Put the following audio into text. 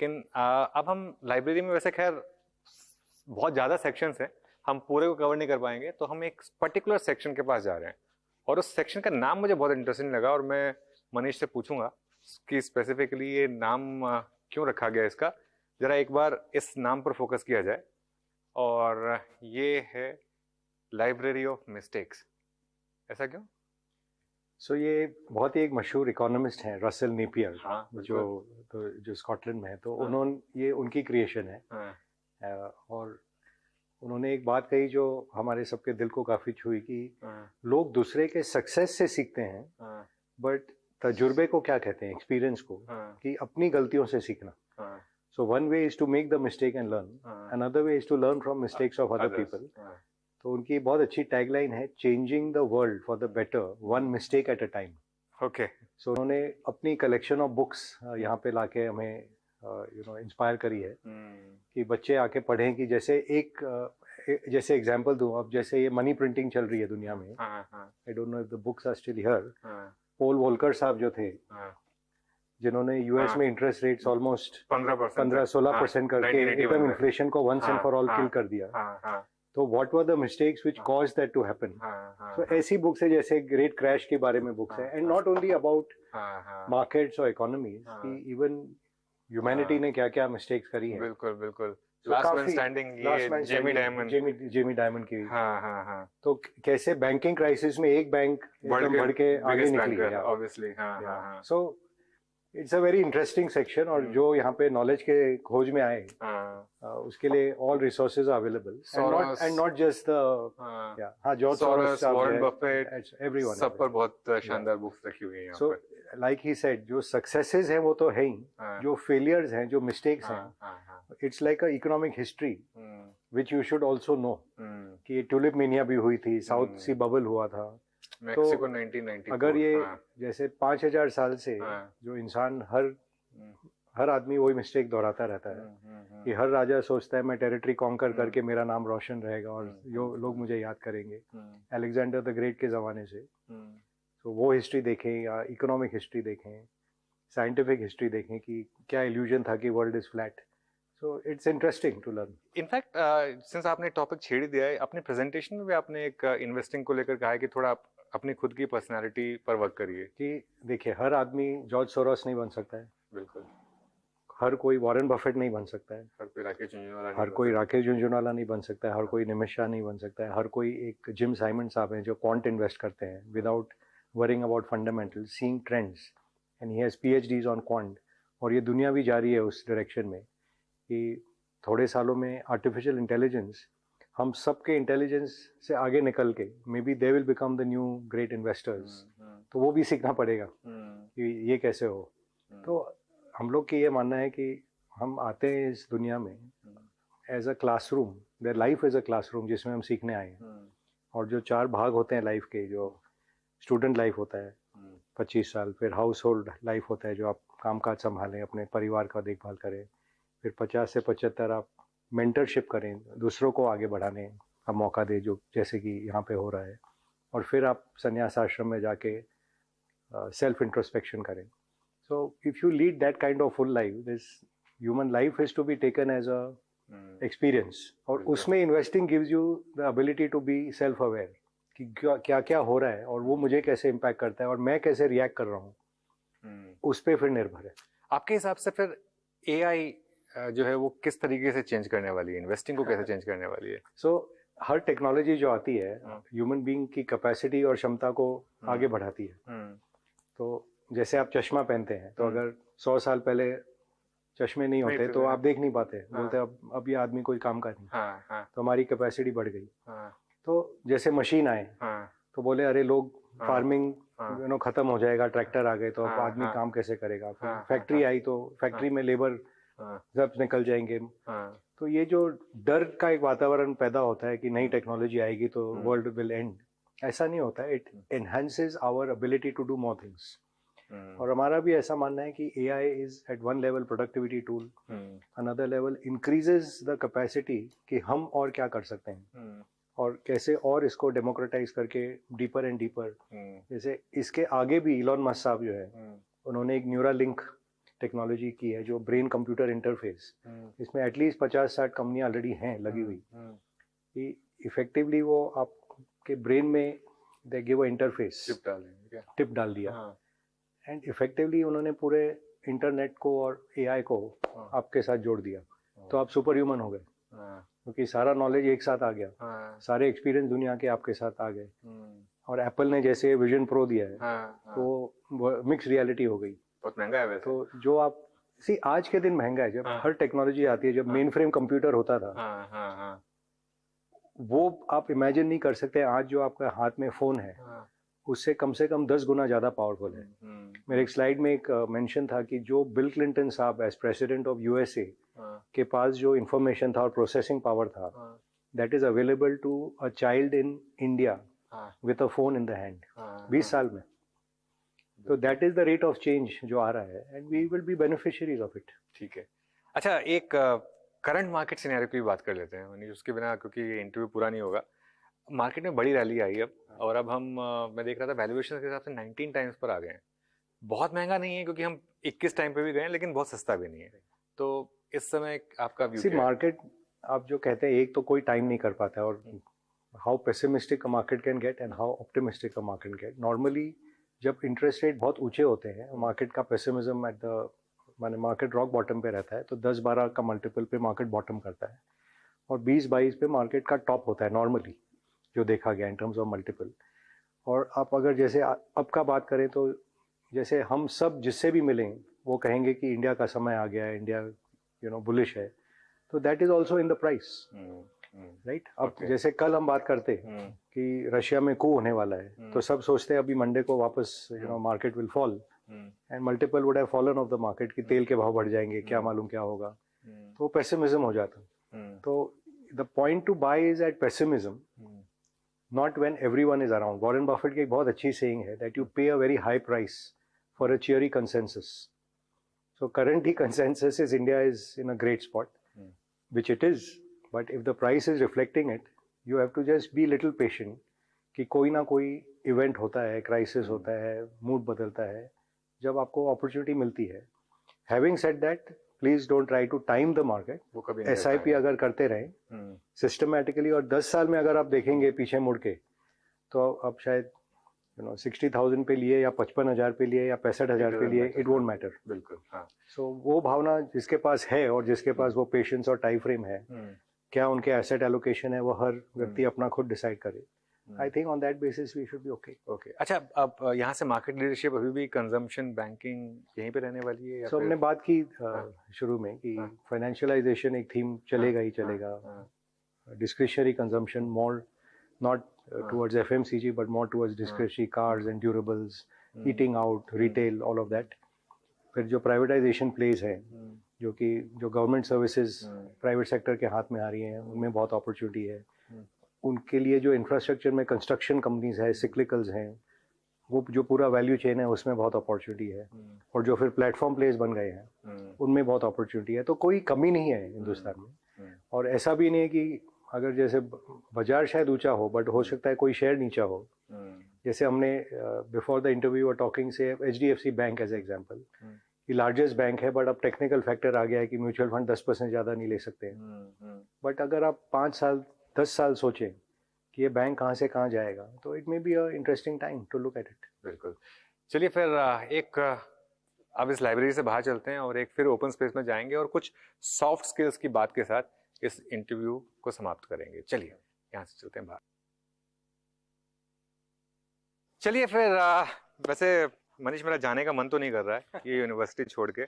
लेकिन अब हम लाइब्रेरी में वैसे खैर बहुत ज़्यादा सेक्शंस हैं, हम पूरे को कवर नहीं कर पाएंगे, तो हम एक पर्टिकुलर सेक्शन के पास जा रहे हैं और उस सेक्शन का नाम मुझे बहुत इंटरेस्टिंग लगा और मैं मनीष से पूछूंगा कि स्पेसिफिकली ये नाम क्यों रखा गया इसका। ज़रा एक बार इस नाम पर फोकस किया जाए और ये है लाइब्रेरी ऑफ मिस्टेक्स। ऐसा क्यों? सो ये बहुत ही एक मशहूर इकोनॉमिस्ट हैं रसेल नेपियर, हाँ, जो स्कॉटलैंड में है, तो हाँ, उन्होंने ये उनकी क्रिएशन है। हाँ, और उन्होंने एक बात कही जो हमारे सबके दिल को काफी छुई कि हाँ, लोग दूसरे के सक्सेस से सीखते हैं, हाँ, बट तजुर्बे को क्या कहते हैं, एक्सपीरियंस को, हाँ, कि अपनी गलतियों से सीखना। हाँ, so one way is to make the mistake and learn, हाँ, another way is to learn from mistakes of other others, people. हाँ, तो उनकी बहुत अच्छी टैगलाइन है, changing the world for the better one mistake at a time. Okay. So उन्होंने अपनी collection of books यहाँ पे लाके हमें इंस्पायर करी है कि बच्चे आके पढ़ें। कि जैसे एग्जांपल दूं, अब जैसे ये मनी प्रिंटिंग चल रही है दुनिया में, I don't know if the books are still here. Paul Volcker साहब जो थे, जिन्होंने यूएस में इंटरेस्ट रेट्स ऑलमोस्ट 15-16% करके एकदम इन्फ्लेशन को once and for all kill कर दिया। तो what were the mistakes which caused that to happen. So ऐसी बुक्स है, जैसे ग्रेट क्रैश के बारे में बुक्स है, and not only about markets और इकोनॉमीज, कि इवन ह्यूमैनिटी ने क्या क्या मिस्टेक्स करी हैं। बिल्कुल बिल्कुल। लास्ट मैन स्टैंडिंग, ये जेमी डायमंड की। तो कैसे बैंकिंग क्राइसिस में एक बैंक बढ़ के आगे निकली, obviously. So it's a very interesting section. और जो यहाँ पे नॉलेज के खोज में आए, उसके लिए all resources are available, and not just the George Soros, Warren Buffett, everyone, सब पर बहुत शानदार बुक्स रखी हुई हैं यहाँ पर। सो लाइक ही सेड, जो सक्सेसेस हैं वो तो है ही, जो फेलियर्स हैं, जो मिस्टेक्स हैं, it's like a economic history which you should also know. कि ट्यूलिप मेनिया भी हुई थी, साउथ सी बबल हुआ था मैक्सिको 1994। अगर ये जैसे 5000 साल से जो इंसान हर आदमी वही मिस्टेक दोहराता रहता है, कि हर राजा सोचता है मैं टेरिटरी कॉन्कर करके मेरा नाम रोशन रहेगा और जो लोग मुझे याद करेंगे, अलेक्जेंडर द ग्रेट के जमाने से। तो वो हिस्ट्री देखें या इकोनॉमिक हिस्ट्री देखें, साइंटिफिक हिस्ट्री देखें कि क्या इल्यूजन था कि world is flat. So it's interesting to learn. In fact since आपने टॉपिक छेड़ ही दिया है, अपने प्रेजेंटेशन में भी आपने एक इन्वेस्टिंग को लेकर कहा है कि थोड़ा आप अपनी खुद की पर्सनालिटी पर वर्क करिए। कि देखिए, हर आदमी जॉर्ज सोरोस नहीं बन सकता है, बिल्कुल। हर कोई वॉरेन बफेट नहीं बन सकता है, हर कोई राकेश झुंझुनवाला नहीं बन सकता है, हर कोई निमिष शाह नहीं बन सकता है, हर कोई एक जिम साइमन साहब हैं जो क्वांट इन्वेस्ट करते हैं without worrying about fundamental, seeing trends, and he has PhDs on quant. और ये दुनिया भी जा रही है उस डायरेक्शन में कि थोड़े सालों में आर्टिफिशियल इंटेलिजेंस हम सबके इंटेलिजेंस से आगे निकल के may be they will become the new great investors. तो वो भी सीखना पड़ेगा कि ये कैसे हो। तो हम लोग की ये मानना है कि हम आते हैं इस दुनिया में as a classroom, there life is a classroom जिसमें हम सीखने आए हैं। और जो 4 भाग होते हैं लाइफ के, जो स्टूडेंट लाइफ होता है 25 साल, फिर हाउस होल्ड लाइफ होता है जो आप काम काज संभालें, अपने परिवार का देखभाल करें, फिर 50 से 75 आप मेंटरशिप करें, दूसरों को आगे बढ़ाने का मौका दें, जो जैसे कि यहाँ पे हो रहा है, और फिर आप संन्यास आश्रम में जाके सेल्फ इंट्रोस्पेक्शन करें। So if you lead that kind of full life, this human life is to be taken as a experience. और उसमें investing gives you the ability to be self-aware कि क्या क्या हो रहा है और वो मुझे कैसे impact करता है और मैं कैसे react कर रहा हूँ, उस पे फिर निर्भर है। आपके हिसाब से फिर AI जो है वो किस तरीके से चेंज करने वाली है, इन्वेस्टिंग को कैसे चेंज करने वाली है? So हर टेक्नोलॉजी जो आती है ह्यूमन बीइंग की कैपेसिटी और क्षमता को आगे बढ़ाती है। तो जैसे आप चश्मा पहनते हैं, तो अगर 100 साल पहले चश्मे नहीं होते तो आप देख नहीं पाते, बोलते अब ये आदमी कोई काम का नहीं। तो हमारी कैपेसिटी बढ़ गई। तो जैसे मशीन आए तो बोले अरे लोग फार्मिंग खत्म हो जाएगा, ट्रैक्टर आ गए तो अब आदमी काम कैसे करेगा। फैक्ट्री आई तो फैक्ट्री में लेबर सब निकल जाएंगे। तो ये जो डर का एक वातावरण पैदा होता है कि नई टेक्नोलॉजी आएगी तो वर्ल्ड विल एंड, ऐसा नहीं होता है। It enhances our ability to do more things. और हमारा भी ऐसा मानना है कि AI is at one level productivity tool, another level increases the capacity कि हम और क्या कर सकते हैं और कैसे और इसको डेमोक्रेटाइज करके डीपर एंड डीपर। जैसे इसके आगे भी इलॉन मस्क साहब जो है, उन्होंने एक न्यूरालिंक टेक्नोलॉजी की है, जो ब्रेन कंप्यूटर इंटरफेस, इसमें एटलीस्ट 50-60 कंपनियां ऑलरेडी हैं लगी हुई कि इफेक्टिवली वो आपके ब्रेन में they give a interface, tip डाल दिया एंड इफेक्टिवली उन्होंने पूरे इंटरनेट को और एआई को आपके साथ जोड़ दिया, तो आप सुपर ह्यूमन हो गए क्योंकि सारा नॉलेज एक साथ आ गया, सारे एक्सपीरियंस दुनिया के आपके साथ आ गए। और एप्पल ने जैसे विजन प्रो दिया है तो मिक्स रियलिटी हो गई। बहुत महंगा है वैसे। तो जो आप आज के दिन महंगा है, जब हर टेक्नोलॉजी आती है, जब मेन फ्रेम कंप्यूटर होता था वो आप इमेजिन नहीं कर सकते। आज जो आपका हाथ में फोन है उससे कम से कम 10 गुना ज्यादा पावरफुल है। मेरे एक स्लाइड में एक मेंशन था कि जो बिल क्लिंटन साहब एज प्रेसिडेंट ऑफ यूएसए के पास जो इंफॉर्मेशन था और प्रोसेसिंग पावर था, that is available to a child in India with a phone in the hand 20 साल में। तो that is the rate of change जो आ रहा है and we will be beneficiaries of it. ठीक है। अच्छा, एक करंट मार्केट सिनेरियो की बात कर लेते हैं मनीष, उसके बिना क्योंकि ये इंटरव्यू पूरा नहीं होगा। मार्केट में बड़ी रैली आई अब, और अब हम मैं देख रहा था वैल्यूएशन के हिसाब से 19 टाइम्स पर आ गए हैं। बहुत महंगा नहीं है क्योंकि हम 21 टाइम पे भी गए हैं, लेकिन बहुत सस्ता भी नहीं है। तो इस समय आपका व्यू क्या है? मार्केट आप जो कहते हैं, एक तो कोई टाइम नहीं कर पाता है, और how pessimistic a market can get and how optimistic a market get. Normally जब इंटरेस्ट रेट बहुत ऊंचे होते हैं, मार्केट का पेसिमिज्म एट द माने मार्केट रॉक बॉटम पे रहता है, तो 10-12 का मल्टीपल पे मार्केट बॉटम करता है और 20-22 पे मार्केट का टॉप होता है नॉर्मली, जो देखा गया इन टर्म्स ऑफ मल्टीपल। और आप अगर जैसे अब का बात करें तो जैसे हम सब जिससे भी मिलें वो कहेंगे कि इंडिया का समय आ गया है, इंडिया बुलिश है, तो that is also in the price, right. अब जैसे कल हम बात करते कि रशिया में कू होने वाला है, तो सब सोचते हैं अभी मंडे को वापस market will fall and multiple would have fallen of the market, कि तेल के भाव बढ़ जाएंगे, क्या मालूम क्या होगा, तो पेसिमिज्म हो जाता। तो the point to buy is at pessimism, not when everyone is around. Warren Buffett की एक बहुत अच्छी saying है that you pay a very high price for a cheery consensus. So currently consensus is India is in a great spot, which it is. But if the price is reflecting it, you have to just be little patient कि कोई ना कोई event होता है, crisis होता है, mood बदलता है, जब आपको opportunity मिलती है। Having said that, please don't try to time the market. SIP अगर करते रहें सिस्टमैटिकली, और 10 साल में अगर आप देखेंगे पीछे मुड़ के, तो अब शायद 60,000 पे लिए या 55,000 पे लिए या 65,000 पे लिए, इट वोंट मैटर। बिल्कुल, हाँ। सो वो भावना जिसके पास है और जिसके पास वो पेशेंस और टाइम फ्रेम है, क्या उनके एसेट एलोकेशन है, वो हर व्यक्ति अपना खुद डिसाइड करे। I think on that basis we should be okay. Okay. अच्छा, अब यहाँ से मार्केट लीडरशिप अभी भी कंजम्पशन, बैंकिंग यहीं पे रहने वाली है? So हमने बात की शुरू में कि फाइनेंशियलाइजेशन एक थीम चलेगा ही चलेगा। Discretionary consumption more, not towards FMCG but more towards discretionary cars and durables, eating out, retail, all of that. फिर जो प्राइवेटाइजेशन प्लेस है, जो गवर्नमेंट सर्विसेज प्राइवेट सेक्टर के हाथ में आ रही हैं, उनमें बहुत अपॉर्चुनिटी है। उनके लिए जो इंफ्रास्ट्रक्चर में कंस्ट्रक्शन कंपनीज है, सिक्लिकल्स हैं, वो जो पूरा वैल्यू चेन है उसमें बहुत अपॉर्चुनिटी है। और जो फिर प्लेटफॉर्म प्लेस बन गए हैं उनमें बहुत अपॉर्चुनिटी है। तो कोई कमी नहीं है हिंदुस्तान में। और ऐसा भी नहीं है कि अगर जैसे बाजार शायद ऊंचा हो बट हो सकता है कोई शेयर नीचा हो। जैसे हमने बिफोर द इंटरव्यू और टॉकिंग से HDFC बैंक एज एग्जांपल, ये लार्जेस्ट बैंक है, बट अब टेक्निकल फैक्टर आ गया है कि म्यूचुअल फंड 10% ज़्यादा नहीं ले सकते हैं। बट अगर आप 5 साल 10 साल सोचें कि ये बैंक कहाँ से कहाँ जाएगा, तो it may be a interesting time to look at it. बिल्कुल। चलिए फिर एक अब इस लाइब्रेरी से बाहर चलते हैं और एक फिर ओपन स्पेस में जाएंगे और कुछ सॉफ्ट स्किल्स की बात के साथ इस इंटरव्यू को समाप्त करेंगे। चलिए यहाँ से चलते हैं बाहर। चलिए फिर वैसे मनीष, मेरा जाने का मन तो नहीं कर रहा है ये यूनिवर्सिटी छोड़ के,